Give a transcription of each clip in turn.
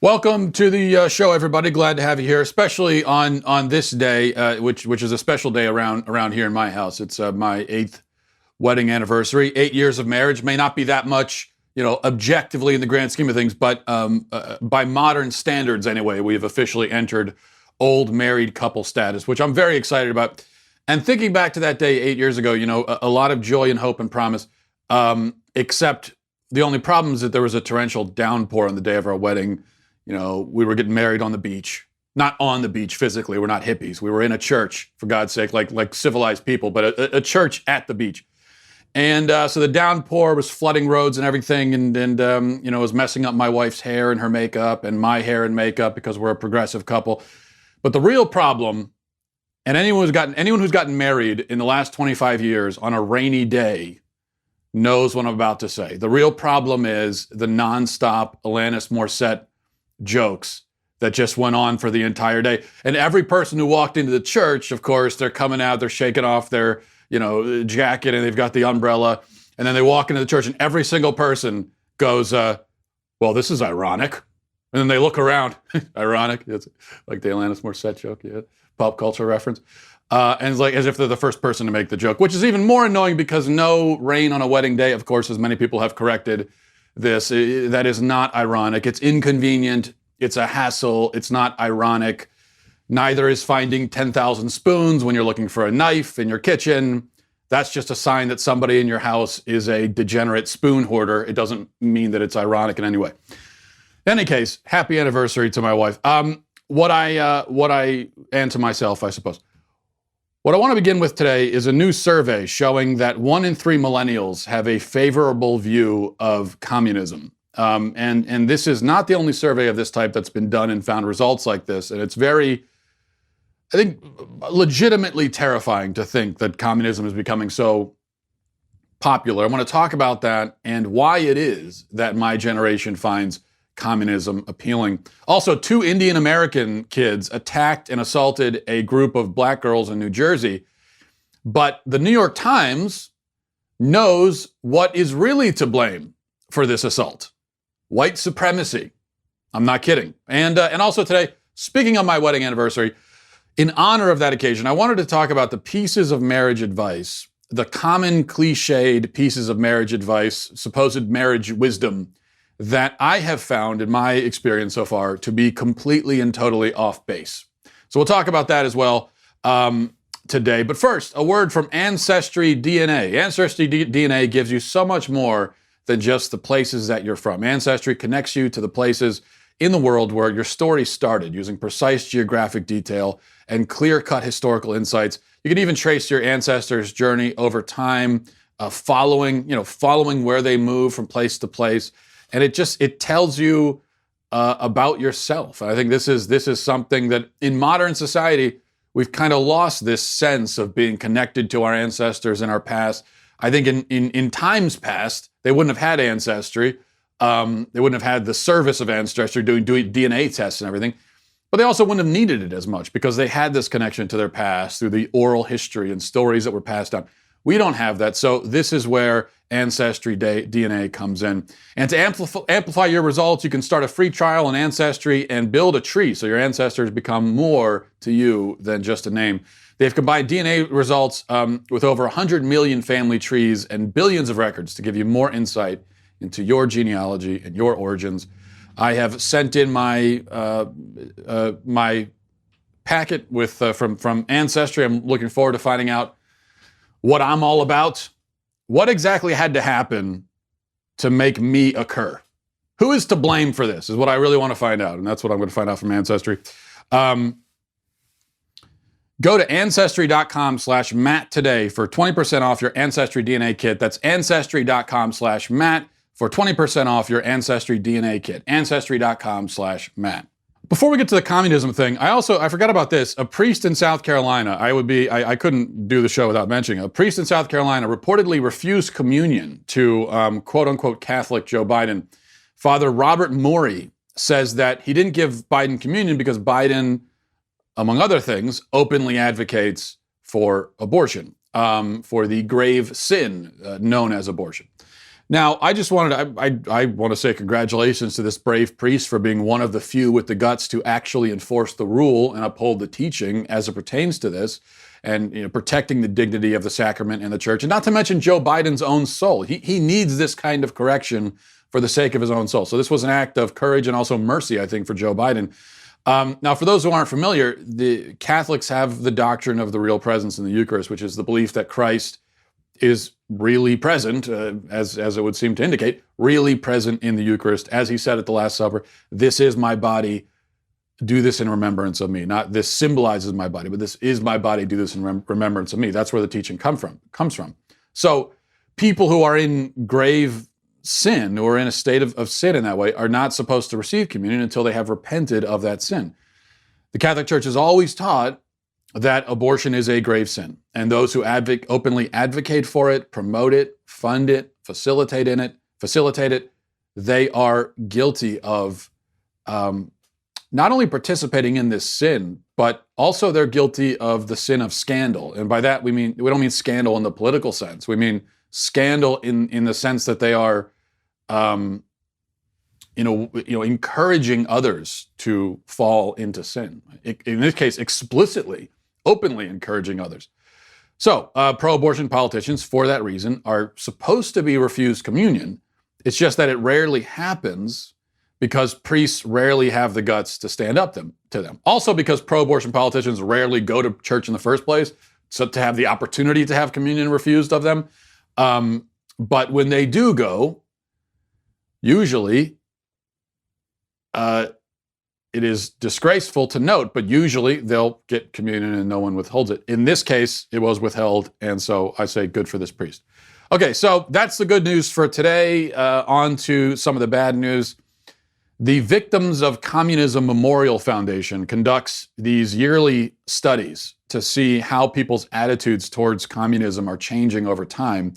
Welcome to the show, everybody. Glad to have you here, especially on this day, which is a special day around here in my house. It's my 8th wedding anniversary. 8 years of marriage may not be that much, objectively in the grand scheme of things, but by modern standards, anyway, we have officially entered old married couple status, which I'm very excited about. And thinking back to that day 8 years ago, a lot of joy and hope and promise, except the only problem is that there was a torrential downpour on the day of our wedding. We were getting married on the beach, not on the beach physically. We're not hippies. We were in a church, for God's sake, like civilized people, but a church at the beach. And so the downpour was flooding roads and everything, and was messing up my wife's hair and her makeup and my hair and makeup because we're a progressive couple. But the real problem, and anyone who's gotten married in the last 25 years on a rainy day knows what I'm about to say. The real problem is the nonstop Alanis Morissette jokes that just went on for the entire day. And every person who walked into the church, of course, they're coming out, they're shaking off their, jacket, and they've got the umbrella. And then they walk into the church, and every single person goes, well, this is ironic. And then they look around. Ironic. It's like the Alanis Morissette joke, yeah. Pop culture reference. And it's like as if they're the first person to make the joke, which is even more annoying because no rain on a wedding day, of course, as many people have corrected this. That is not ironic. It's inconvenient. It's a hassle. It's not ironic. Neither is finding 10,000 spoons when you're looking for a knife in your kitchen. That's just a sign that somebody in your house is a degenerate spoon hoarder. It doesn't mean that it's ironic in any way. In any case, happy anniversary to my wife. And to myself, I suppose. What I want to begin with today is a new survey showing that 1 in 3 millennials have a favorable view of communism. And this is not the only survey of this type that's been done and found results like this. And it's very, I think, legitimately terrifying to think that communism is becoming so popular. I want to talk about that and why it is that my generation finds communism appealing. Also, 2 Indian American kids attacked and assaulted a group of black girls in New Jersey. But the New York Times knows what is really to blame for this assault. White supremacy. I'm not kidding. And also today, speaking of my wedding anniversary, in honor of that occasion, I wanted to talk about the pieces of marriage advice, the common cliched pieces of marriage advice, supposed marriage wisdom that I have found in my experience so far to be completely and totally off base. So we'll talk about that as well today. But first, a word from Ancestry DNA. Ancestry DNA gives you so much more than just the places that you're from. Ancestry connects you to the places in the world where your story started using precise geographic detail and clear-cut historical insights. You can even trace your ancestors' journey over time, following where they move from place to place. And it tells you about yourself. And I think this is something that in modern society, we've kind of lost this sense of being connected to our ancestors in our past. I think in times past, they wouldn't have had Ancestry. They wouldn't have had the service of Ancestry doing DNA tests and everything. But they also wouldn't have needed it as much because they had this connection to their past through the oral history and stories that were passed down. We don't have that. So this is where Ancestry DNA comes in. And to amplify your results, you can start a free trial on Ancestry and build a tree so your ancestors become more to you than just a name. They've combined DNA results with over 100 million family trees and billions of records to give you more insight into your genealogy and your origins. I have sent in my my packet with from Ancestry. I'm looking forward to finding out what I'm all about. What exactly had to happen to make me occur? Who is to blame for this is what I really want to find out. And that's what I'm going to find out from Ancestry. Go to Ancestry.com/Matt today for 20% off your Ancestry DNA kit. That's Ancestry.com/Matt for 20% off your Ancestry DNA kit. Ancestry.com/Matt. Before we get to the communism thing, I forgot about this. A priest in South Carolina, I couldn't do the show without mentioning it. A priest in South Carolina reportedly refused communion to quote unquote Catholic Joe Biden. Father Robert Morey says that he didn't give Biden communion because Biden, among other things, openly advocates for abortion, for the grave sin known as abortion. Now, I just wanted to, I want to say congratulations to this brave priest for being one of the few with the guts to actually enforce the rule and uphold the teaching as it pertains to this, and protecting the dignity of the sacrament and the church, and not to mention Joe Biden's own soul. He needs this kind of correction for the sake of his own soul. So this was an act of courage and also mercy, I think, for Joe Biden. Now, for those who aren't familiar, the Catholics have the doctrine of the real presence in the Eucharist, which is the belief that Christ is really present, as it would seem to indicate, really present in the Eucharist. As he said at the Last Supper, "This is my body, do this in remembrance of me." Not "this symbolizes my body," but "this is my body, do this in remembrance of me." That's where the teaching comes from. So people who are in grave sin, or in a state of sin in that way, are not supposed to receive communion until they have repented of that sin. The Catholic Church has always taught that abortion is a grave sin, and those who openly advocate for it, promote it, fund it, facilitate it, they are guilty of not only participating in this sin, but also they're guilty of the sin of scandal. And by that we don't mean scandal in the political sense. We mean scandal in the sense that they are, encouraging others to fall into sin. In this case, explicitly, openly encouraging others. So, pro-abortion politicians, for that reason, are supposed to be refused communion. It's just that it rarely happens because priests rarely have the guts to stand up to them. Also because pro-abortion politicians rarely go to church in the first place, so to have the opportunity to have communion refused of them. But when they do go, usually, it is disgraceful to note, but usually they'll get communion and no one withholds it. In this case, it was withheld, and so I say good for this priest. Okay, so that's the good news for today. On to some of the bad news. The Victims of Communism Memorial Foundation conducts these yearly studies to see how people's attitudes towards communism are changing over time.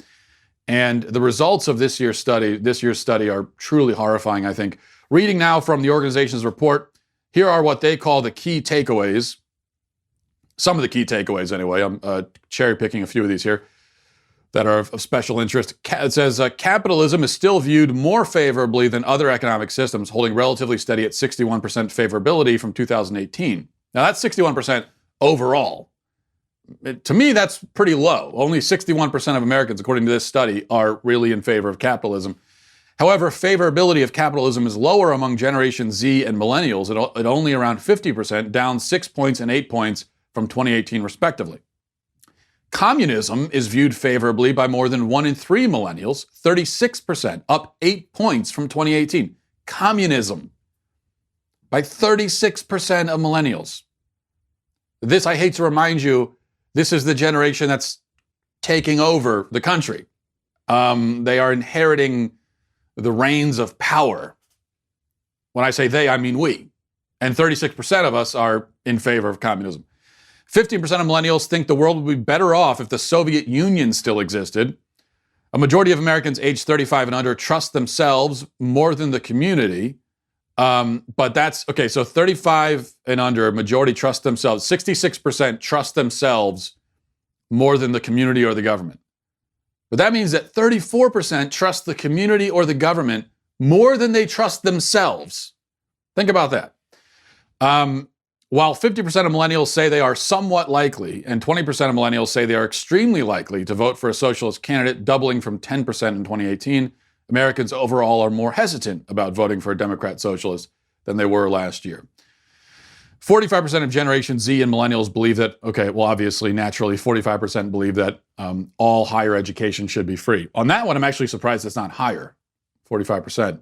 And the results of this year's study are truly horrifying, I think. Reading now from the organization's report, here are what they call the key takeaways. Some of the key takeaways, anyway. I'm cherry picking a few of these here that are of special interest. It says, capitalism is still viewed more favorably than other economic systems, holding relatively steady at 61% favorability from 2018. Now, that's 61% overall. To me, that's pretty low. Only 61% of Americans, according to this study, are really in favor of capitalism. However, favorability of capitalism is lower among Generation Z and Millennials at only around 50%, down 6 points and 8 points from 2018, respectively. Communism is viewed favorably by more than 1 in 3 Millennials, 36%, up 8 points from 2018. Communism by 36% of Millennials. This, I hate to remind you, this is the generation that's taking over the country. They are inheriting the reins of power. When I say they, I mean we. And 36% of us are in favor of communism. 15% of millennials think the world would be better off if the Soviet Union still existed. A majority of Americans aged 35 and under trust themselves more than the community. But that's, okay, so 35 and under, majority trust themselves. 66% trust themselves more than the community or the government. But that means that 34% trust the community or the government more than they trust themselves. Think about that. While 50% of millennials say they are somewhat likely, and 20% of millennials say they are extremely likely to vote for a socialist candidate, doubling from 10% in 2018, Americans overall are more hesitant about voting for a Democrat socialist than they were last year. 45% of Generation Z and Millennials believe that, okay, well, obviously, naturally, 45% believe that all higher education should be free. On that one, I'm actually surprised it's not higher, 45%,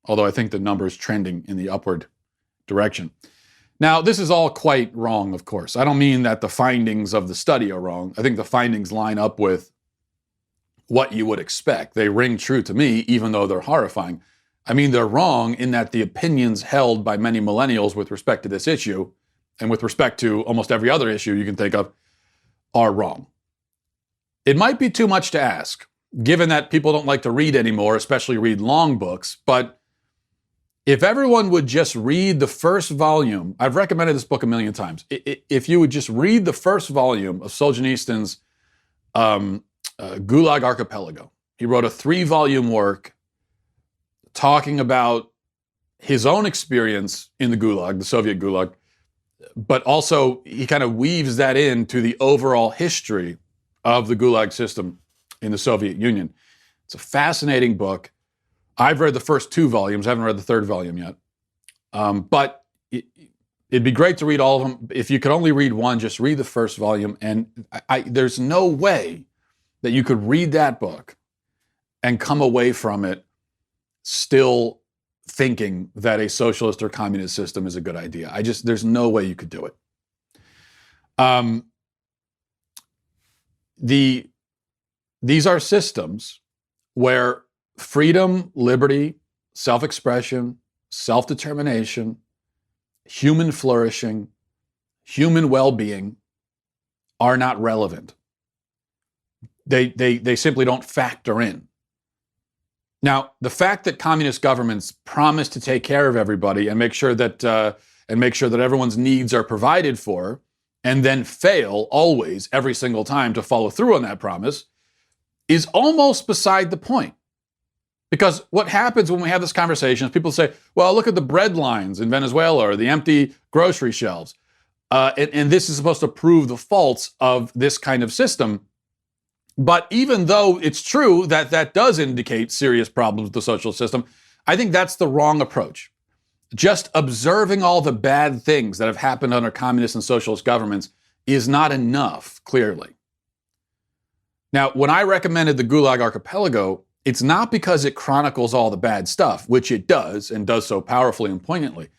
although I think the number is trending in the upward direction. Now, this is all quite wrong, of course. I don't mean that the findings of the study are wrong. I think the findings line up with what you would expect. They ring true to me, even though they're horrifying. I mean, they're wrong in that the opinions held by many millennials with respect to this issue, and with respect to almost every other issue you can think of, are wrong. It might be too much to ask, given that people don't like to read anymore, especially read long books, but if everyone would just read the first volume, I've recommended this book a million times. If you would just read the first volume of Solzhenitsyn's Gulag Archipelago, He wrote a 3-volume work talking about his own experience in the Gulag, the Soviet Gulag, but also he kind of weaves that into the overall history of the Gulag system in the Soviet Union. It's a fascinating book. I've read the first 2 volumes. I haven't read the 3rd volume yet. But it'd be great to read all of them. If you could only read one, just read the first volume. And there's no way that you could read that book and come away from it still thinking that a socialist or communist system is a good idea. There's no way you could do it. These are systems where freedom, liberty, self-expression, self-determination, human flourishing, human well-being are not relevant. They simply don't factor in. Now, the fact that communist governments promise to take care of everybody and make sure that everyone's needs are provided for, and then fail always, every single time, to follow through on that promise, is almost beside the point. Because what happens when we have this conversation is people say, well, look at the bread lines in Venezuela or the empty grocery shelves. And this is supposed to prove the faults of this kind of system. But even though it's true that that does indicate serious problems with the social system, I think that's the wrong approach. Just observing all the bad things that have happened under communist and socialist governments is not enough, clearly. Now, when I recommended the Gulag Archipelago, it's not because it chronicles all the bad stuff, which it does, and does so powerfully and poignantly.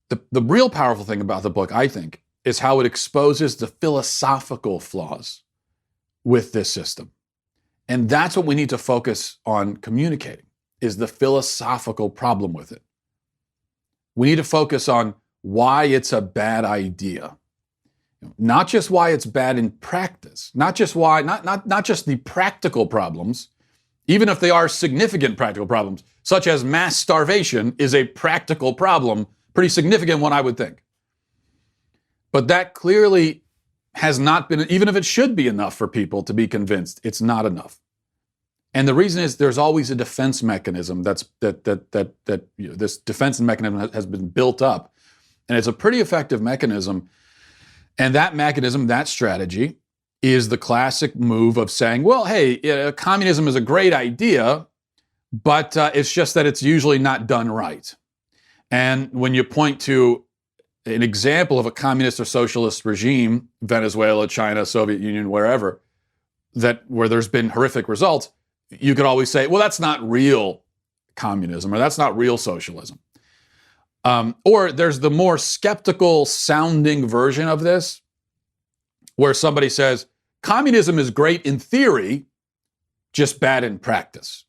The real powerful thing about the book, I think, is how it exposes the philosophical flaws with this system. And that's what we need to focus on communicating, is the philosophical problem with it. We need to focus on why it's a bad idea. Not just why it's bad in practice, not just the practical problems, even if they are significant practical problems, such as mass starvation is a practical problem, pretty significant one, I would think. But that clearly has not been, even if it should be enough for people to be convinced, it's not enough. And the reason is there's always a defense mechanism this defense mechanism has been built up, and it's a pretty effective mechanism. And that mechanism, that strategy, is the classic move of saying, well, hey, communism is a great idea, but it's just that it's usually not done right. And when you point to an example of a communist or socialist regime, Venezuela, China, Soviet Union, wherever, where there's been horrific results, you could always say, well, that's not real communism, or that's not real socialism. Or there's the more skeptical sounding version of this, where somebody says, communism is great in theory, just bad in practice.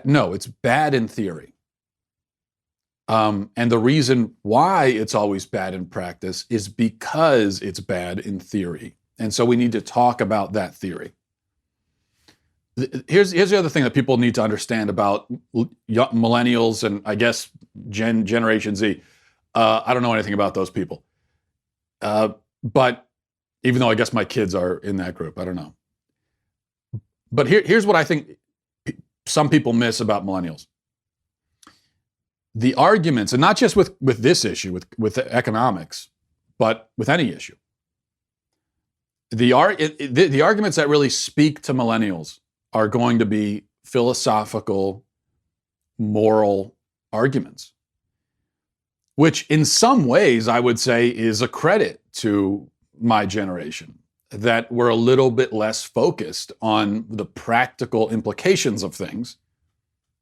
No, it's bad in theory. And the reason why it's always bad in practice is because it's bad in theory. And so we need to talk about that theory. Here's the other thing that people need to understand about millennials and I guess Generation Z. I don't know anything about those people. But even though I guess my kids are in that group, I don't know. But here's what I think some people miss about millennials. The arguments, and not just with this issue, with economics, but with any issue. The arguments that really speak to millennials are going to be philosophical, moral arguments, which in some ways I would say is a credit to my generation, that we're a little bit less focused on the practical implications of things,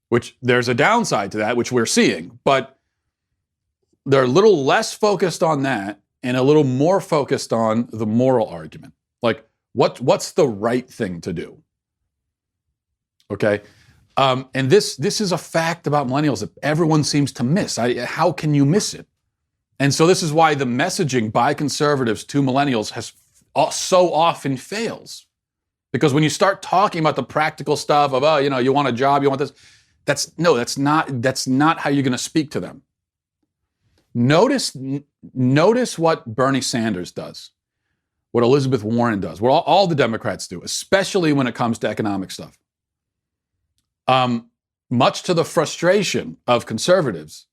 which there's a downside to that, which we're seeing, but they're a little less focused on that and a little more focused on the moral argument. Like, what's the right thing to do? Okay? And this is a fact about millennials that everyone seems to miss. How can you miss it? And so this is why the messaging by conservatives to millennials has so often fails. Because when you start talking about the practical stuff of, oh, you want a job, you want this, that's not how you're going to speak to them. Notice what Bernie Sanders does. what Elizabeth Warren does, what all the Democrats do, especially when it comes to economic stuff. Much to the frustration of conservatives,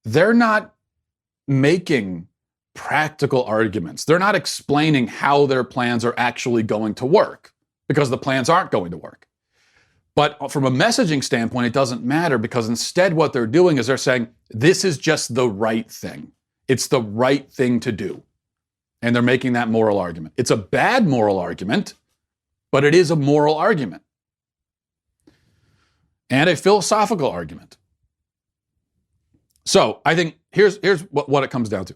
they're not making practical arguments. They're not explaining how their plans are actually going to work, because the plans aren't going to work. But from a messaging standpoint, it doesn't matter, because instead what they're doing is they're saying, this is just the right thing. It's the right thing to do. And they're making that moral argument. It's a bad moral argument, but it is a moral argument. And a philosophical argument. So I think here's what it comes down to.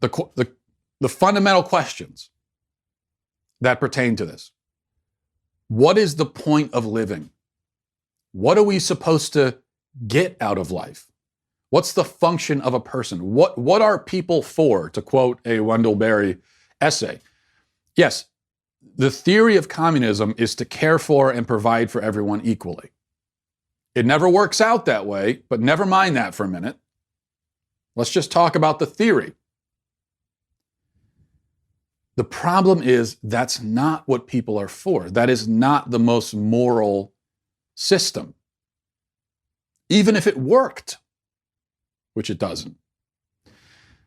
The fundamental questions that pertain to this. What is the point of living? What are we supposed to get out of life? What's the function of a person? What are people for, to quote a Wendell Berry essay? Yes, the theory of communism is to care for and provide for everyone equally. It never works out that way, but never mind that for a minute. Let's just talk about the theory. The problem is that's not what people are for. That is not the most moral system. Even if it worked, which it doesn't.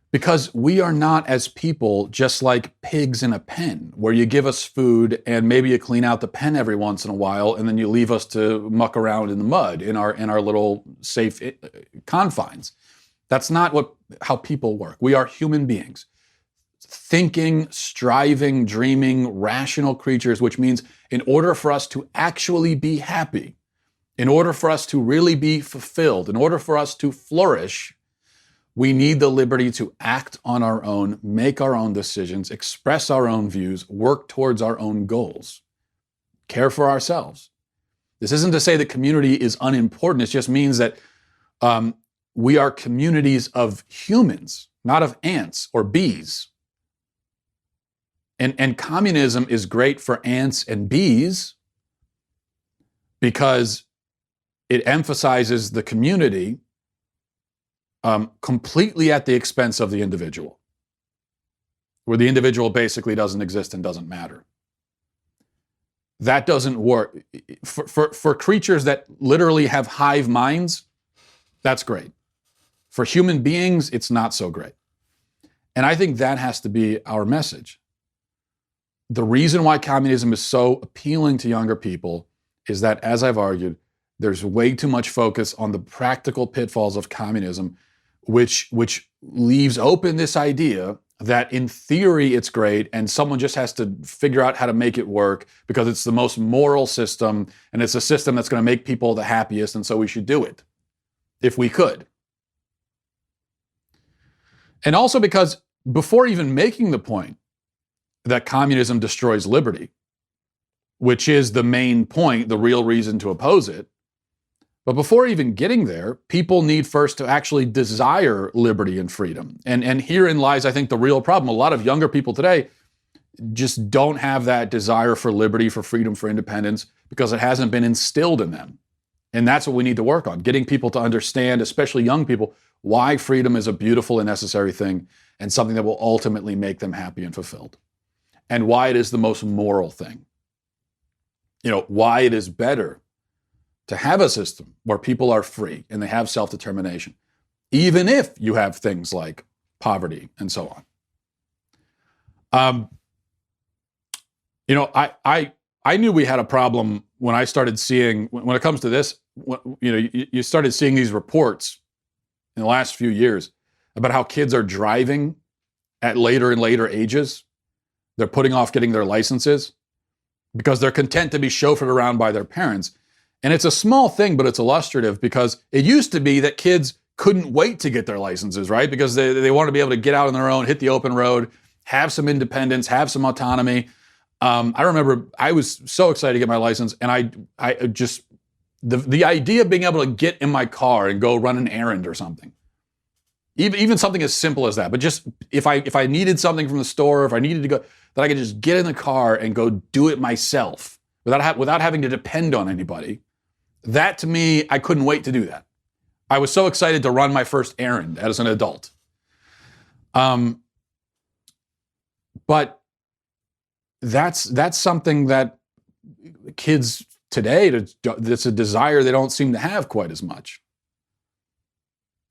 Because we are not, as people, just like pigs in a pen, where you give us food and maybe you clean out the pen every once in a while, and then you leave us to muck around in the mud in our little safe confines. That's not how people work. We are human beings. Thinking, striving, dreaming, rational creatures, which means in order for us to actually be happy, in order for us to really be fulfilled, in order for us to flourish, we need the liberty to act on our own, make our own decisions, express our own views, work towards our own goals, care for ourselves. This isn't to say that community is unimportant. It just means that we are communities of humans, not of ants or bees. And communism is great for ants and bees because it emphasizes the community completely at the expense of the individual, where the individual basically doesn't exist and doesn't matter. That doesn't work. For creatures that literally have hive minds, that's great. For human beings, it's not so great. And I think that has to be our message. The reason why communism is so appealing to younger people is that, as I've argued, there's way too much focus on the practical pitfalls of communism, which leaves open this idea that in theory it's great and someone just has to figure out how to make it work because it's the most moral system and it's a system that's going to make people the happiest, and so we should do it if we could. And also because before even making the point that communism destroys liberty, which is the main point, the real reason to oppose it, but before even getting there, people need first to actually desire liberty and freedom. And herein lies, I think, the real problem. A lot of younger people today just don't have that desire for liberty, for freedom, for independence, because it hasn't been instilled in them. And that's what we need to work on, getting people to understand, especially young people, why freedom is a beautiful and necessary thing and something that will ultimately make them happy and fulfilled. And why it is the most moral thing. You know, why it is better to have a system where people are free and they have self-determination, even if you have things like poverty and so on. You know, I knew we had a problem when I started seeing, when it comes to this, you know, you started seeing these reports in the last few years about how kids are driving at later and later ages. They're putting off getting their licenses because they're content to be chauffeured around by their parents. And it's a small thing, but it's illustrative because it used to be that kids couldn't wait to get their licenses, right? Because they want to be able to get out on their own, hit the open road, have some independence, have some autonomy. I remember I was so excited to get my license, and I just, the idea of being able to get in my car and go run an errand or something, even something as simple as that, but just if I needed something from the store, if I needed to go, that I could just get in the car and go do it myself without having to depend on anybody. That, to me, I couldn't wait to do that. I was so excited to run my first errand as an adult. But that's something that kids today, that's a desire they don't seem to have quite as much.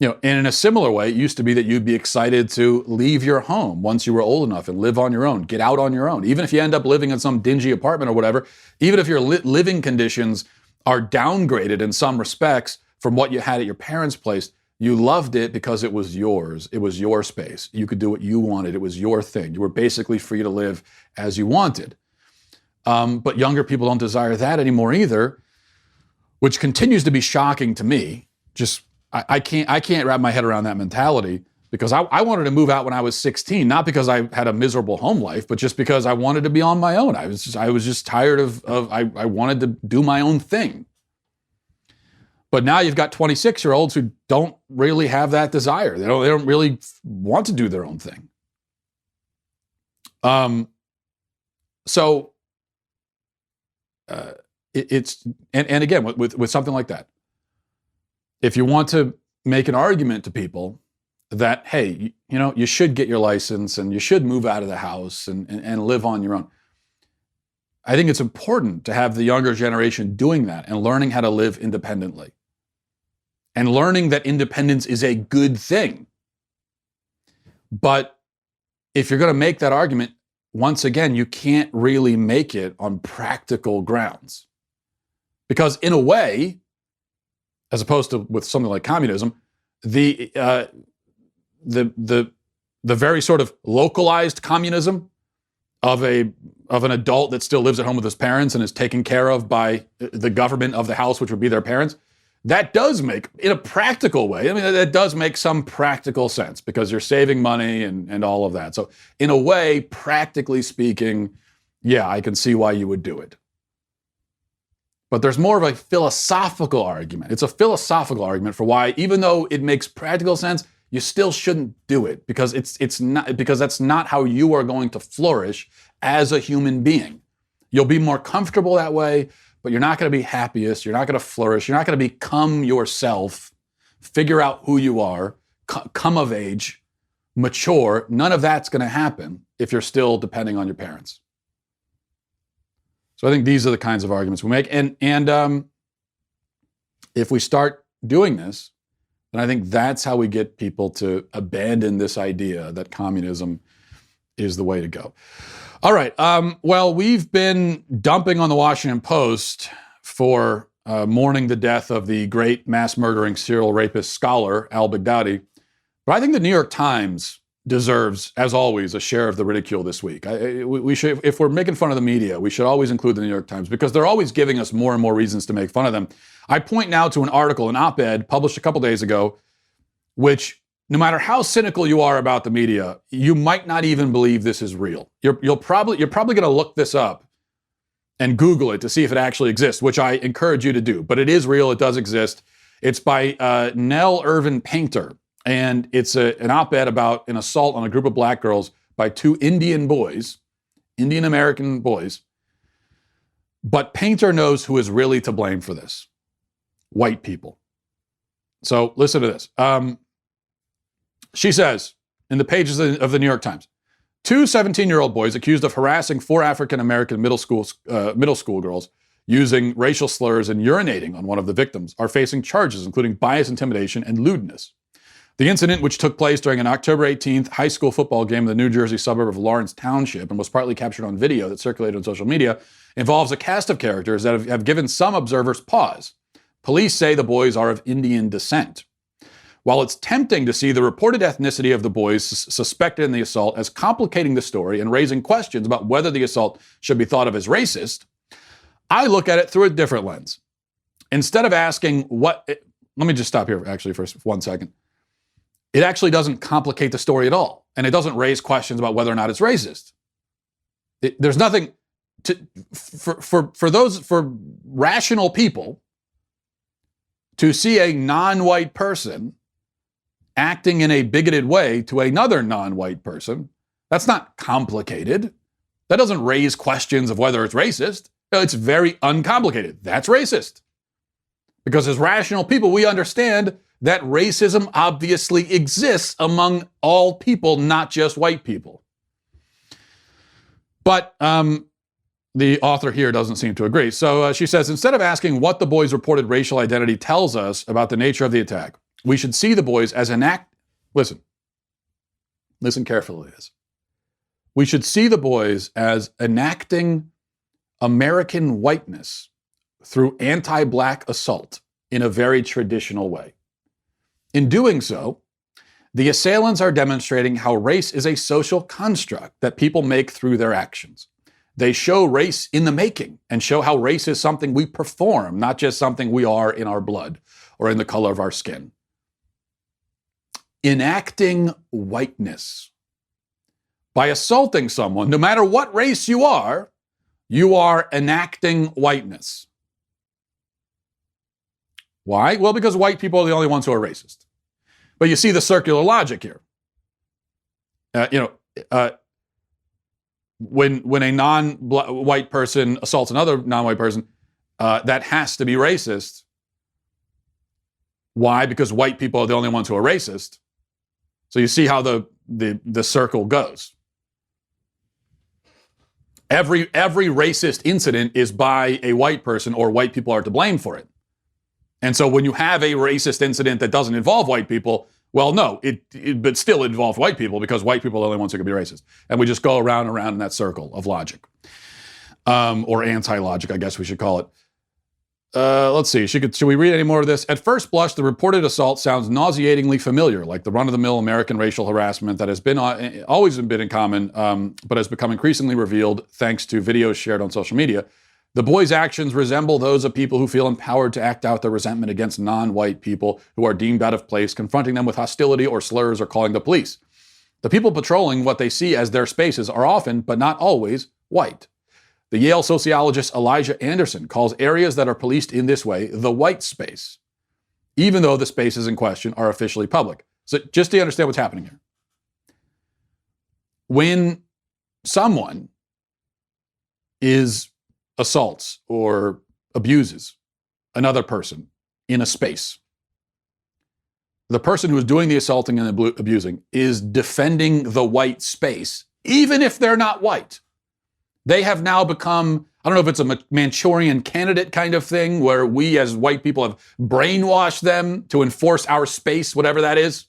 And in a similar way, it used to be that you'd be excited to leave your home once you were old enough and live on your own, get out on your own. Even if you end up living in some dingy apartment or whatever, even if your living conditions are downgraded in some respects from what you had at your parents' place, you loved it because it was yours. It was your space. You could do what you wanted. It was your thing. You were basically free to live as you wanted. But younger people don't desire that anymore either, which continues to be shocking to me. I can't wrap my head around that mentality, because I wanted to move out when I was 16, not because I had a miserable home life, but just because I wanted to be on my own. I was just tired of I wanted to do my own thing. But now you've got 26-year-olds who don't really have that desire. They don't really want to do their own thing. It's again with something like that, if you want to make an argument to people that, hey, you should get your license and you should move out of the house and live on your own, I think it's important to have the younger generation doing that and learning how to live independently and learning that independence is a good thing. But if you're going to make that argument, once again, you can't really make it on practical grounds. Because in a way, as opposed to with something like communism, the very sort of localized communism of an adult that still lives at home with his parents and is taken care of by the government of the house, which would be their parents, that does make, in a practical way, that does make some practical sense, because you're saving money and all of that. So in a way, practically speaking, yeah, I can see why you would do it. But there's more of a philosophical argument. It's a philosophical argument for why, even though it makes practical sense, you still shouldn't do it, because because that's not how you are going to flourish as a human being. You'll be more comfortable that way, but you're not going to be happiest. You're not going to flourish. You're not going to become yourself, figure out who you are, come of age, mature. None of that's going to happen if you're still depending on your parents. So I think these are the kinds of arguments we make. And if we start doing this, then I think that's how we get people to abandon this idea that communism is the way to go. All right. Well, we've been dumping on the Washington Post for mourning the death of the great mass murdering serial rapist scholar al-Baghdadi. But I think the New York Times deserves, as always, a share of the ridicule this week. We should, if we're making fun of the media, we should always include the New York Times, because they're always giving us more and more reasons to make fun of them. I point now to an article, an op-ed published a couple days ago, which, no matter how cynical you are about the media, you might not even believe this is real. You're probably going to look this up and Google it to see if it actually exists, which I encourage you to do. But it is real. It does exist. It's by Nell Irvin Painter. And it's an op-ed about an assault on a group of black girls by two Indian boys, Indian American boys. But Painter knows who is really to blame for this: white people. So listen to this. She says, in the pages of the New York Times, two 17-year-old boys accused of harassing four African-American middle school girls using racial slurs and urinating on one of the victims are facing charges including bias, intimidation, and lewdness. The incident, which took place during an October 18th high school football game in the New Jersey suburb of Lawrence Township and was partly captured on video that circulated on social media, involves a cast of characters that have given some observers pause. Police say the boys are of Indian descent. While it's tempting to see the reported ethnicity of the boys suspected in the assault as complicating the story and raising questions about whether the assault should be thought of as racist, I look at it through a different lens. Instead of asking let me just stop here actually for 1 second. It actually doesn't complicate the story at all, and it doesn't raise questions about whether or not it's racist. There's nothing for rational people to see a non-white person acting in a bigoted way to another non-white person. That's not complicated. That doesn't raise questions of whether it's racist. It's very uncomplicated. That's racist. Because as rational people, we understand that racism obviously exists among all people, not just white people. But the author here doesn't seem to agree. So she says, instead of asking what the boys' reported racial identity tells us about the nature of the attack, we should see the boys as listen carefully to this. We should see the boys as enacting American whiteness through anti-black assault in a very traditional way. In doing so, the assailants are demonstrating how race is a social construct that people make through their actions. They show race in the making and show how race is something we perform, not just something we are in our blood or in the color of our skin. Enacting whiteness. By assaulting someone, no matter what race you are enacting whiteness. Why? Well, because white people are the only ones who are racist. But you see the circular logic here. When a non-white person assaults another non-white person, that has to be racist. Why? Because white people are the only ones who are racist. So you see how the circle goes. Every racist incident is by a white person, or white people are to blame for it. And so when you have a racist incident that doesn't involve white people, well, no, but still it involved white people, because white people are the only ones who can be racist. And we just go around and around in that circle of logic. Or anti-logic, I guess we should call it. Let's see, should we read any more of this? At first blush, the reported assault sounds nauseatingly familiar, like the run-of-the-mill American racial harassment that has always been in common, but has become increasingly revealed thanks to videos shared on social media. The boys' actions resemble those of people who feel empowered to act out their resentment against non-white people who are deemed out of place, confronting them with hostility or slurs or calling the police. The people patrolling what they see as their spaces are often, but not always, white. The Yale sociologist Elijah Anderson calls areas that are policed in this way the white space, even though the spaces in question are officially public. So just to understand what's happening here. When someone assaults or abuses another person in a space, the person who is doing the assaulting and abusing is defending the white space, even if they're not white. They have now become, I don't know if it's a Manchurian candidate kind of thing, where we as white people have brainwashed them to enforce our space, whatever that is.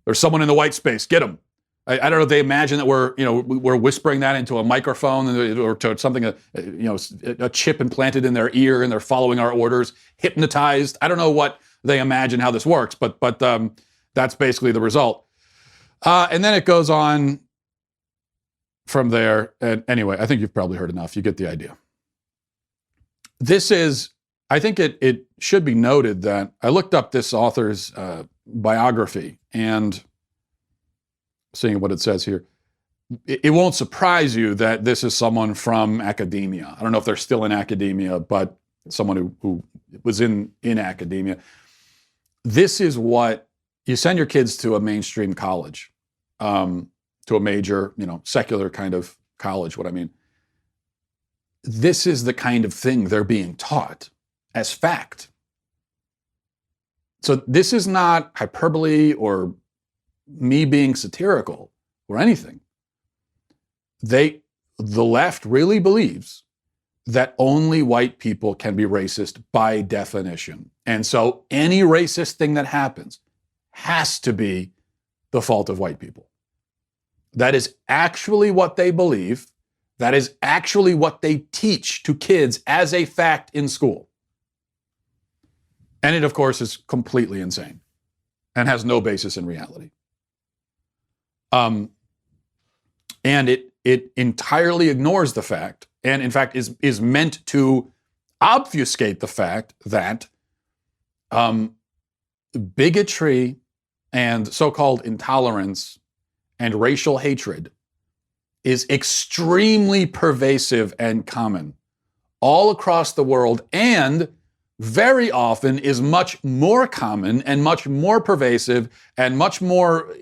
There's someone in the white space, get them. I don't know if they imagine that we're whispering that into a microphone or to something, a chip implanted in their ear, and they're following our orders, hypnotized. I don't know what they imagine how this works, but that's basically the result. And then it goes on from there. And anyway, I think you've probably heard enough. You get the idea. I think it should be noted that I looked up this author's biography, and seeing what it says here, it won't surprise you that this is someone from academia. I don't know if they're still in academia, but someone who was in academia. This is what you send your kids to a mainstream college, to a major, secular kind of college. What I mean, this is the kind of thing they're being taught as fact. So this is not hyperbole or me being satirical or anything. The left really believes that only white people can be racist by definition. And so any racist thing that happens has to be the fault of white people. That is actually what they believe. That is actually what they teach to kids as a fact in school. And it, of course, is completely insane and has no basis in reality. And it entirely ignores the fact, and in fact is meant to obfuscate the fact that bigotry and so-called intolerance and racial hatred is extremely pervasive and common all across the world, and very often is much more common and much more pervasive and much more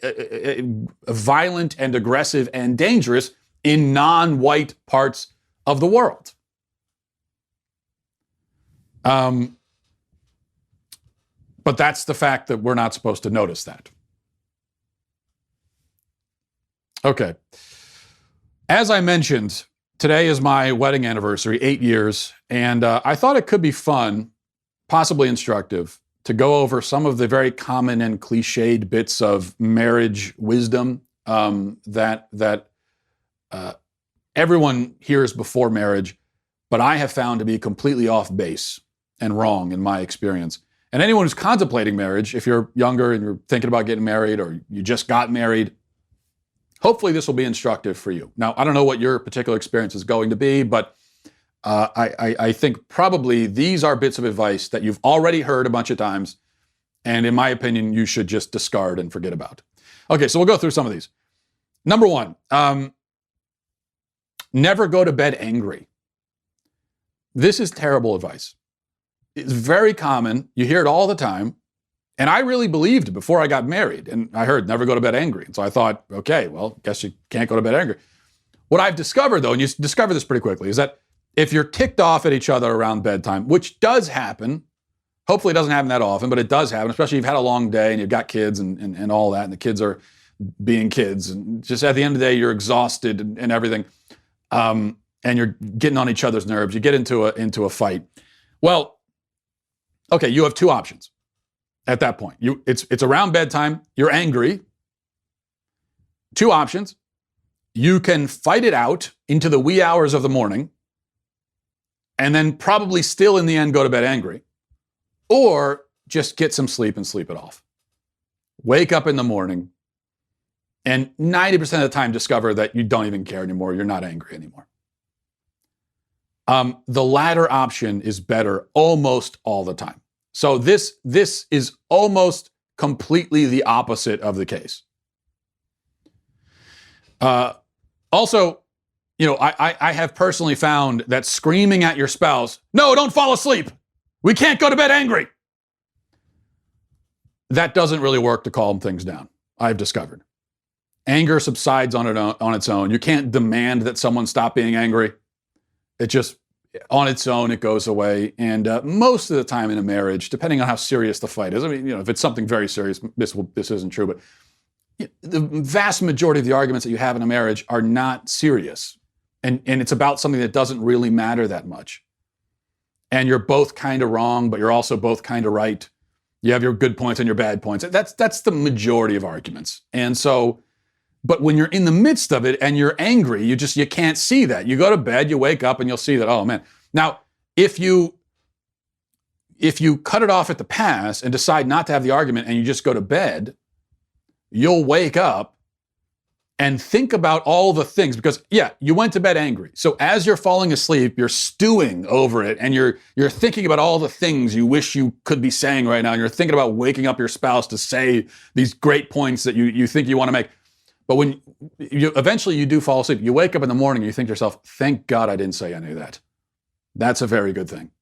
violent and aggressive and dangerous in non-white parts of the world. But that's the fact that we're not supposed to notice that. Okay. As I mentioned, today is my wedding anniversary, 8 years, and I thought it could be fun, possibly instructive, to go over some of the very common and cliched bits of marriage wisdom that everyone hears before marriage, but I have found to be completely off base and wrong in my experience. And anyone who's contemplating marriage, if you're younger and you're thinking about getting married or you just got married, hopefully this will be instructive for you. Now, I don't know what your particular experience is going to be, but I think probably these are bits of advice that you've already heard a bunch of times, and in my opinion, you should just discard and forget about. Okay, so we'll go through some of these. Number one, never go to bed angry. This is terrible advice. It's very common. You hear it all the time. And I really believed it before I got married. And I heard never go to bed angry. And so I thought, okay, well, guess you can't go to bed angry. What I've discovered, though, and you discover this pretty quickly, is that if you're ticked off at each other around bedtime, which does happen, hopefully it doesn't happen that often, but it does happen, especially if you've had a long day and you've got kids and all that, and the kids are being kids. And just at the end of the day, you're exhausted and everything. And you're getting on each other's nerves. You get into a fight. Well, okay, you have two options. At that point, it's around bedtime, you're angry. Two options. You can fight it out into the wee hours of the morning and then probably still in the end go to bed angry, or just get some sleep and sleep it off. Wake up in the morning and 90% of the time discover that you don't even care anymore, you're not angry anymore. The latter option is better almost all the time. So this is almost completely the opposite of the case. Also, I have personally found that screaming at your spouse, "No, don't fall asleep. We can't go to bed angry," that doesn't really work to calm things down, I've discovered. Anger subsides on its own. You can't demand that someone stop being angry. It just, on its own, it goes away. And most of the time in a marriage, depending on how serious the fight is, I mean, if it's something very serious, this isn't true, but the vast majority of the arguments that you have in a marriage are not serious. And it's about something that doesn't really matter that much. And you're both kind of wrong, but you're also both kind of right. You have your good points and your bad points. That's the majority of arguments. And so, but when you're in the midst of it and you're angry, you can't see that. You go to bed, you wake up, and you'll see that, oh man. Now, if you cut it off at the pass and decide not to have the argument and you just go to bed, you'll wake up and think about all the things, because yeah, you went to bed angry. So as you're falling asleep, you're stewing over it and you're thinking about all the things you wish you could be saying right now. And you're thinking about waking up your spouse to say these great points that you think you want to make. But when you eventually do fall asleep, you wake up in the morning and you think to yourself, thank God I didn't say any of that. That's a very good thing.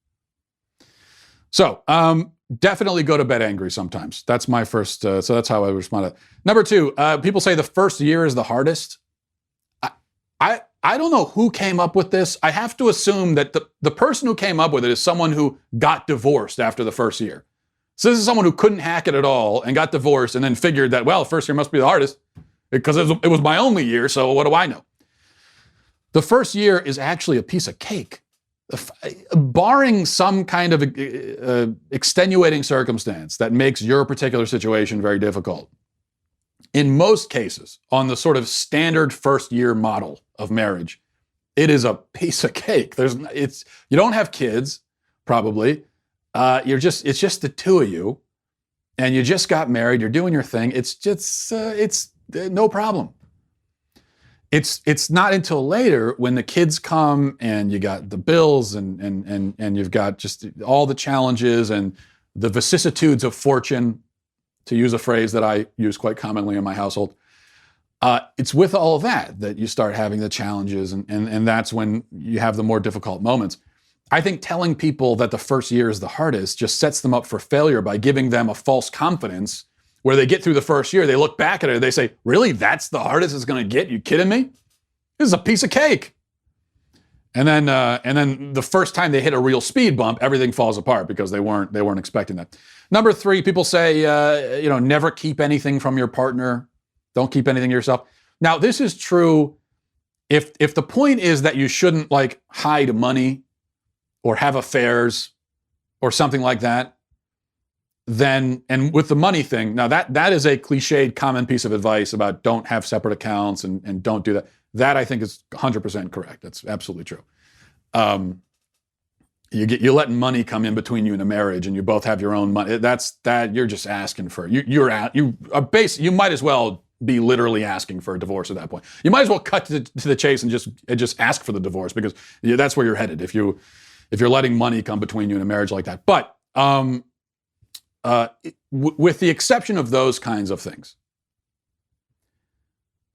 So definitely go to bed angry sometimes. That's my first, so that's how I respond to that. Number two, people say the first year is the hardest. I don't know who came up with this. I have to assume that the person who came up with it is someone who got divorced after the first year. So this is someone who couldn't hack it at all and got divorced and then figured that, well, first year must be the hardest because it was my only year, so what do I know? The first year is actually a piece of cake. Barring some kind of extenuating circumstance that makes your particular situation very difficult, in most cases, on the sort of standard first year model of marriage, it is a piece of cake. You don't have kids, probably. It's just the two of you, and you just got married. You're doing your thing. It's no problem. It's not until later when the kids come and you got the bills and you've got just all the challenges and the vicissitudes of fortune, to use a phrase that I use quite commonly in my household. It's with all of that you start having the challenges and that's when you have the more difficult moments. I think telling people that the first year is the hardest just sets them up for failure by giving them a false confidence where they get through the first year, they look back at it, they say, really, that's the hardest it's going to get? You kidding me? This is a piece of cake. And then the first time they hit a real speed bump, everything falls apart because they weren't expecting that. Number three, people say, never keep anything from your partner. Don't keep anything to yourself. Now, this is true If the point is that you shouldn't like hide money or have affairs or something like that, then, and with the money thing, now that is a cliched common piece of advice about don't have separate accounts and don't do that. That I think is 100% correct. That's absolutely true. You're letting money come in between you and a marriage, and you both have your own money. That you're just asking for. You might as well be literally asking for a divorce at that point. You might as well cut to the chase and just ask for the divorce, because that's where you're headed if you're letting money come between you and a marriage like that. But with the exception of those kinds of things,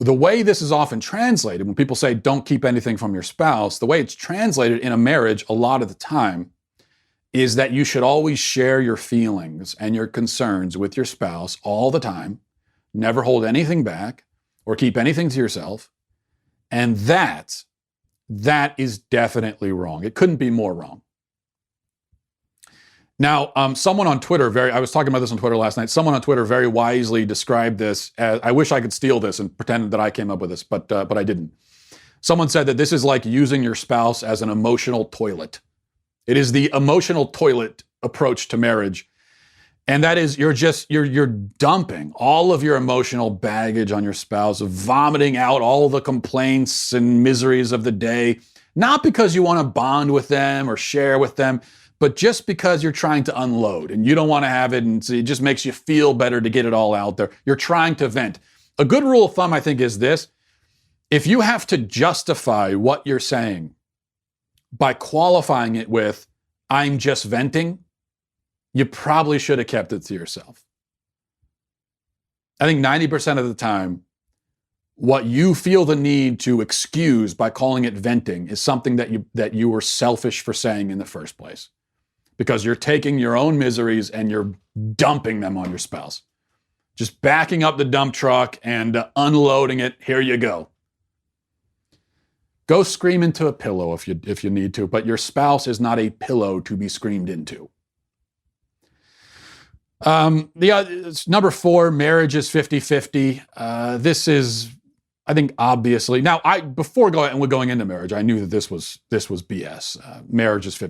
the way this is often translated, when people say don't keep anything from your spouse, the way it's translated in a marriage a lot of the time is that you should always share your feelings and your concerns with your spouse all the time, never hold anything back or keep anything to yourself. And that is definitely wrong. It couldn't be more wrong. Now, someone on Twitter, I was talking about this on Twitter last night, someone on Twitter very wisely described this as, I wish I could steal this and pretend that I came up with this, but I didn't. Someone said that this is like using your spouse as an emotional toilet. It is the emotional toilet approach to marriage. And that is, you're dumping all of your emotional baggage on your spouse, vomiting out all the complaints and miseries of the day, not because you want to bond with them or share with them, but just because you're trying to unload and you don't want to have it, and so it just makes you feel better to get it all out there. You're trying to vent. A good rule of thumb, I think, is this. If you have to justify what you're saying by qualifying it with, I'm just venting, you probably should have kept it to yourself. I think 90% of the time, what you feel the need to excuse by calling it venting is something that you were selfish for saying in the first place. Because you're taking your own miseries and you're dumping them on your spouse. Just backing up the dump truck and unloading it. Here you go. Go scream into a pillow if you need to, but your spouse is not a pillow to be screamed into. Number 4, marriage is 50-50. This is, I think, obviously. Now, before going into marriage, I knew that this was BS. Marriage is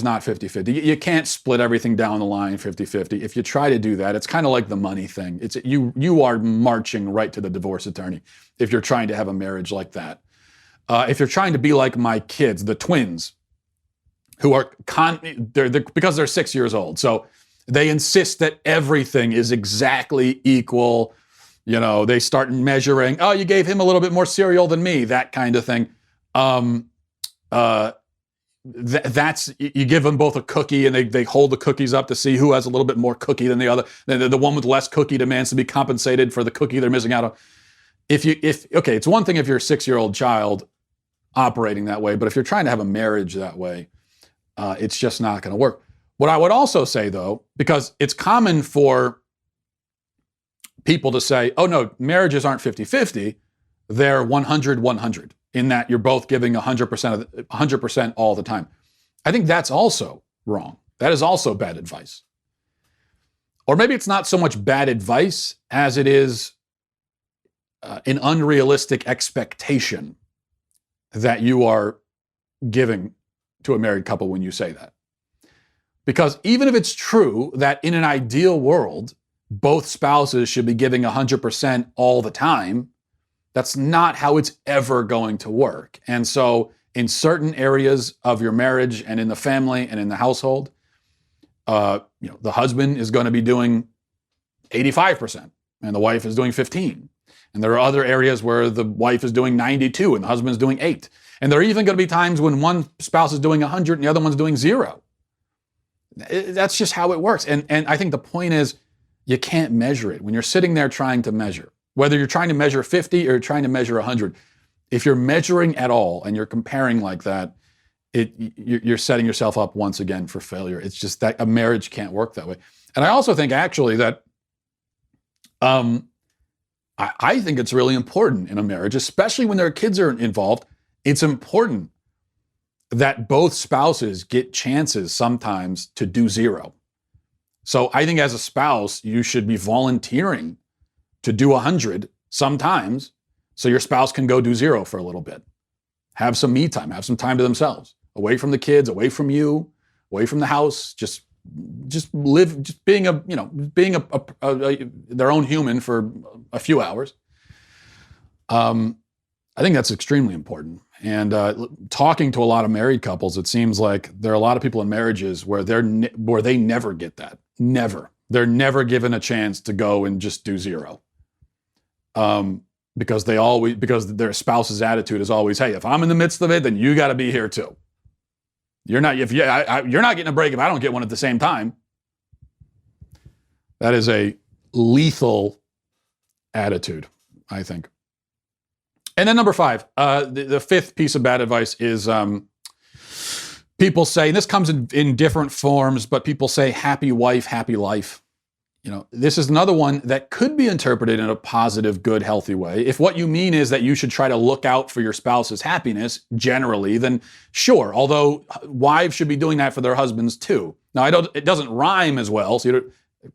not 50-50. You can't split everything down the line 50-50. If you try to do that, it's kind of like the money thing. You are marching right to the divorce attorney if you're trying to have a marriage like that. If you're trying to be like my kids, the twins, who are because they're 6 years old, so they insist that everything is exactly equal. You know, they start measuring, oh, you gave him a little bit more cereal than me, that kind of thing. You give them both a cookie and they hold the cookies up to see who has a little bit more cookie than the other. The one with less cookie demands to be compensated for the cookie they're missing out on. Okay, it's one thing if you're a 6-year-old child operating that way, but if you're trying to have a marriage that way, it's just not going to work. What I would also say, though, because it's common for people to say, oh no, marriages aren't 50-50, they're 100-100, in that you're both giving 100% all the time. I think that's also wrong. That is also bad advice. Or maybe it's not so much bad advice as it is an unrealistic expectation that you are giving to a married couple when you say that. Because even if it's true that in an ideal world, both spouses should be giving 100% all the time, that's not how it's ever going to work. And so in certain areas of your marriage and in the family and in the household, the husband is going to be doing 85% and the wife is doing 15%. And there are other areas where the wife is doing 92% and the husband is doing 8%. And there are even going to be times when one spouse is doing 100% and the other one's doing 0%. That's just how it works. And I think the point is, you can't measure it. When you're sitting there trying to measure, whether you're trying to measure 50 or you're trying to measure 100, if you're measuring at all and you're comparing like that, you're setting yourself up once again for failure. It's just that a marriage can't work that way. And I also think actually that I think it's really important in a marriage, especially when their kids are involved. It's important that both spouses get chances sometimes to do 0. So I think as a spouse, you should be volunteering to do 100 sometimes so your spouse can go do 0 for a little bit. have some me time, have some time to themselves, away from the kids, away from you, away from the house, just live, just being their own human for a few hours. I think that's extremely important. And talking to a lot of married couples, it seems like there are a lot of people in marriages where they never get that. Never. They're never given a chance to go and just do zero. Because their spouse's attitude is always, hey, if I'm in the midst of it, then you got to be here too. You're not getting a break if I don't get one at the same time. That is a lethal attitude, I think. And then number 5, the fifth piece of bad advice is people say, and this comes in different forms, but people say happy wife, happy life. This is another one that could be interpreted in a positive, good, healthy way. If what you mean is that you should try to look out for your spouse's happiness generally, then sure. Although wives should be doing that for their husbands too. Now, it doesn't rhyme as well. So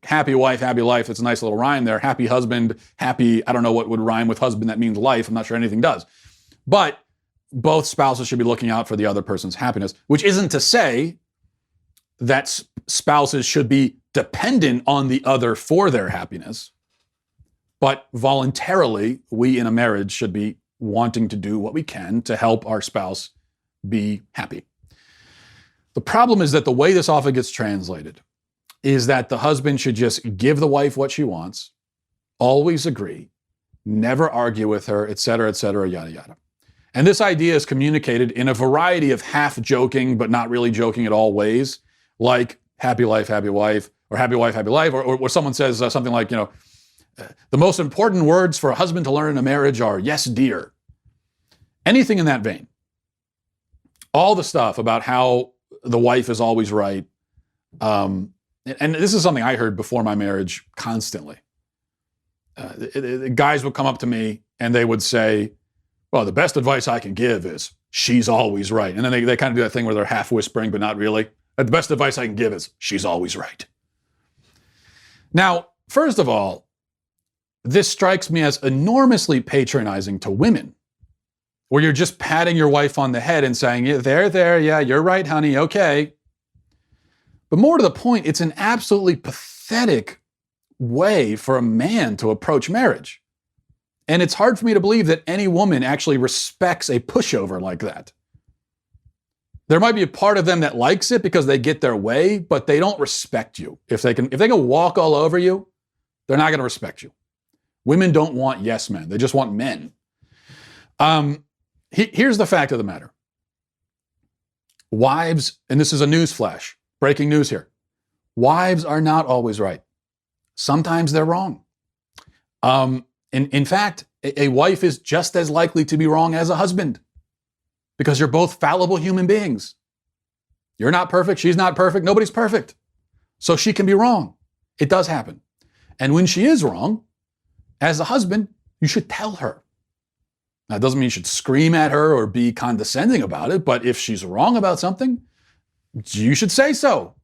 happy wife, happy life. It's a nice little rhyme there. Happy husband, happy, I don't know what would rhyme with husband that means life. I'm not sure anything does. But both spouses should be looking out for the other person's happiness, which isn't to say that spouses should be dependent on the other for their happiness. But voluntarily, we in a marriage should be wanting to do what we can to help our spouse be happy. The problem is that the way this often gets translated is that the husband should just give the wife what she wants, always agree, never argue with her, et cetera, yada, yada. And this idea is communicated in a variety of half joking, but not really joking at all ways, like happy life, happy wife, or happy wife, happy life, or someone says something like, the most important words for a husband to learn in a marriage are yes, dear. Anything in that vein. All the stuff about how the wife is always right. And this is something I heard before my marriage constantly. Guys would come up to me and they would say, well, the best advice I can give is she's always right. And then they kind of do that thing where they're half whispering, but not really. The best advice I can give is she's always right. Now, first of all, this strikes me as enormously patronizing to women, where you're just patting your wife on the head and saying, yeah, there, yeah, you're right, honey, okay. But more to the point, it's an absolutely pathetic way for a man to approach marriage. And it's hard for me to believe that any woman actually respects a pushover like that. There might be a part of them that likes it because they get their way, but they don't respect you. If they can walk all over you, they're not going to respect you. Women don't want yes men. They just want men. Here's the fact of the matter. Wives, and this is a news flash, breaking news here. Wives are not always right. Sometimes they're wrong. In fact, a wife is just as likely to be wrong as a husband, because you're both fallible human beings. You're not perfect. She's not perfect. Nobody's perfect. So she can be wrong. It does happen. And when she is wrong, as a husband, you should tell her. Now, it doesn't mean you should scream at her or be condescending about it, but if she's wrong about something, you should say so.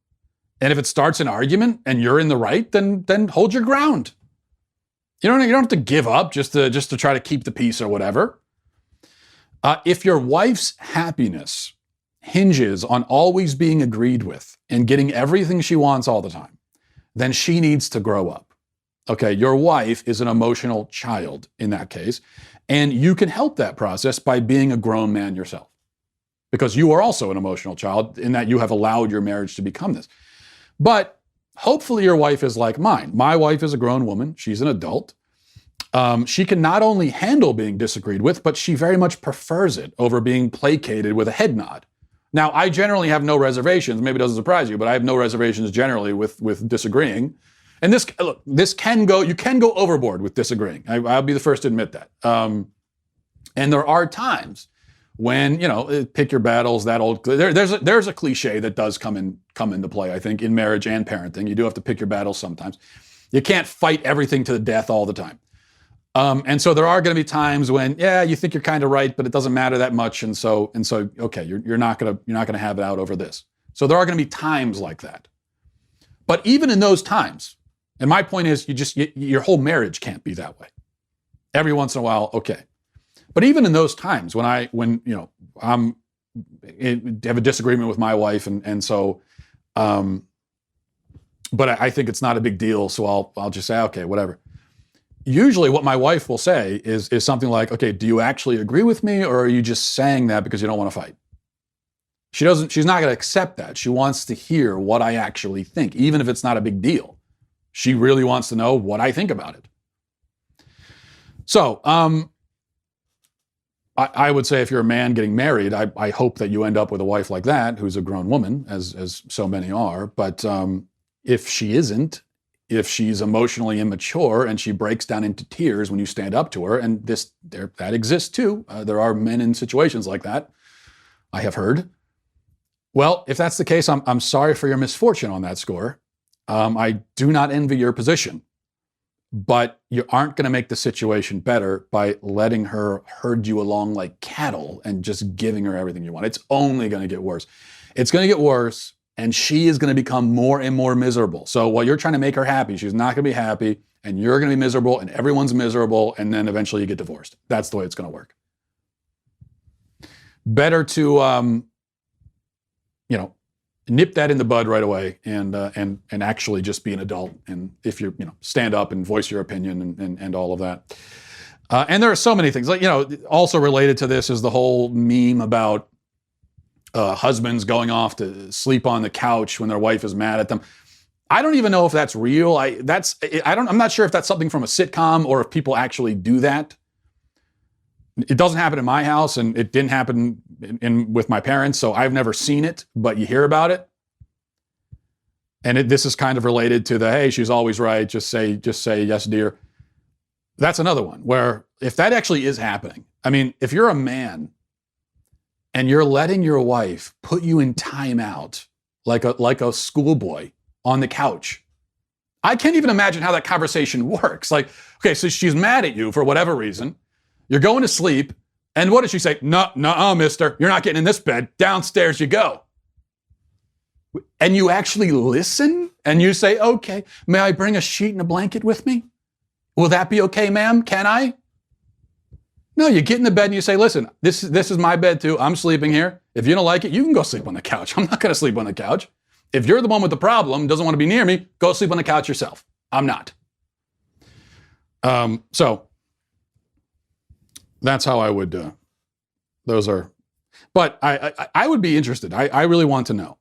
And if it starts an argument and you're in the right, then hold your ground. You don't have to give up just to try to keep the peace or whatever. If your wife's happiness hinges on always being agreed with and getting everything she wants all the time, then she needs to grow up. Okay, your wife is an emotional child in that case, and you can help that process by being a grown man yourself, because you are also an emotional child in that you have allowed your marriage to become this. But hopefully your wife is like mine. My wife is a grown woman. She's an adult. She can not only handle being disagreed with, but she very much prefers it over being placated with a head nod. Now, I generally have no reservations. Maybe it doesn't surprise you, but I have no reservations generally with disagreeing. And you can go overboard with disagreeing. I'll be the first to admit that. And there are times when, pick your battles, there's a cliche that does come into play, I think, in marriage and parenting. You do have to pick your battles sometimes. You can't fight everything to the death all the time. And so there are going to be times when, you think you're kind of right, but it doesn't matter that much. And so, okay, you're not going to have it out over this. So there are going to be times like that. But even in those times, and my point is, your whole marriage can't be that way. Every once in a while, okay. But even in those times when I'm have a disagreement with my wife, and so, but I think it's not a big deal, so I'll just say, okay, whatever. Usually what my wife will say is something like, okay, do you actually agree with me, or are you just saying that because you don't want to fight? She's not going to accept that. She wants to hear what I actually think, even if it's not a big deal. She really wants to know what I think about it. So, I would say if you're a man getting married, I hope that you end up with a wife like that, who's a grown woman, as so many are. But if she isn't, if she's emotionally immature and she breaks down into tears when you stand up to her, and that exists too. There are men in situations like that, I have heard. Well, if that's the case, I'm sorry for your misfortune on that score. I do not envy your position, but you aren't going to make the situation better by letting her herd you along like cattle and just giving her everything you want. It's only going to get worse. It's going to get worse, and she is going to become more and more miserable. So while you're trying to make her happy, she's not going to be happy, and you're going to be miserable, and everyone's miserable, and then eventually you get divorced. That's the way it's going to work. Better to nip that in the bud right away and actually just be an adult. And if you stand up and voice your opinion and all of that. And there are so many things, like, also related to this is the whole meme about husbands going off to sleep on the couch when their wife is mad at them. I don't even know if that's real. I'm not sure if that's something from a sitcom or if people actually do that. It doesn't happen in my house, and it didn't happen with my parents, so I've never seen it, but you hear about it. And this is kind of related to hey, she's always right, just say yes, dear. That's another one where if that actually is happening, I mean, if you're a man and you're letting your wife put you in timeout like a schoolboy on the couch, I can't even imagine how that conversation works. Like, okay, so she's mad at you for whatever reason. You're going to sleep, and what does she say? No, mister, you're not getting in this bed. Downstairs you go. And you actually listen, and you say, okay, may I bring a sheet and a blanket with me? Will that be okay, ma'am? Can I? No, you get in the bed and you say, listen, this is my bed too. I'm sleeping here. If you don't like it, you can go sleep on the couch. I'm not going to sleep on the couch. If you're the one with the problem, doesn't want to be near me, go sleep on the couch yourself. I'm not. So that's how I would do. But I would be interested. I really want to know,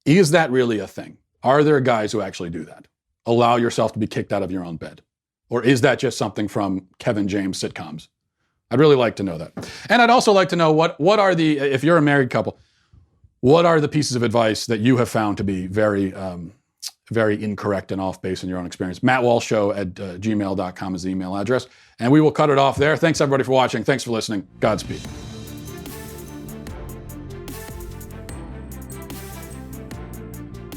is that really a thing? Are there guys who actually do that? Allow yourself to be kicked out of your own bed? Or is that just something from Kevin James sitcoms? I'd really like to know that. And I'd also like to know what are if you're a married couple, what are the pieces of advice that you have found to be very, very incorrect and off base in your own experience? MattWalshShow@gmail.com is the email address. And we will cut it off there. Thanks everybody for watching. Thanks for listening. Godspeed.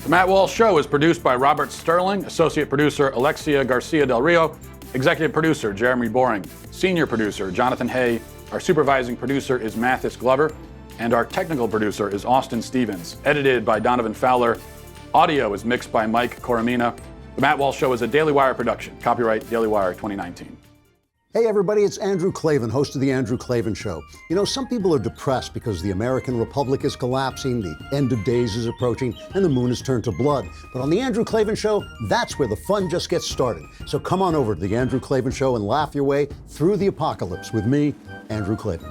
The Matt Walsh Show is produced by Robert Sterling, associate producer Alexia Garcia Del Rio, executive producer Jeremy Boring, senior producer Jonathan Hay, our supervising producer is Mathis Glover, and our technical producer is Austin Stevens, edited by Donovan Fowler. Audio is mixed by Mike Coromina. The Matt Walsh Show is a Daily Wire production. Copyright Daily Wire 2019. Hey everybody, it's Andrew Klavan, host of The Andrew Klavan Show. You know, some people are depressed because the American Republic is collapsing, the end of days is approaching, and the moon has turned to blood. But on The Andrew Klavan Show, that's where the fun just gets started. So come on over to The Andrew Klavan Show and laugh your way through the apocalypse with me, Andrew Klavan.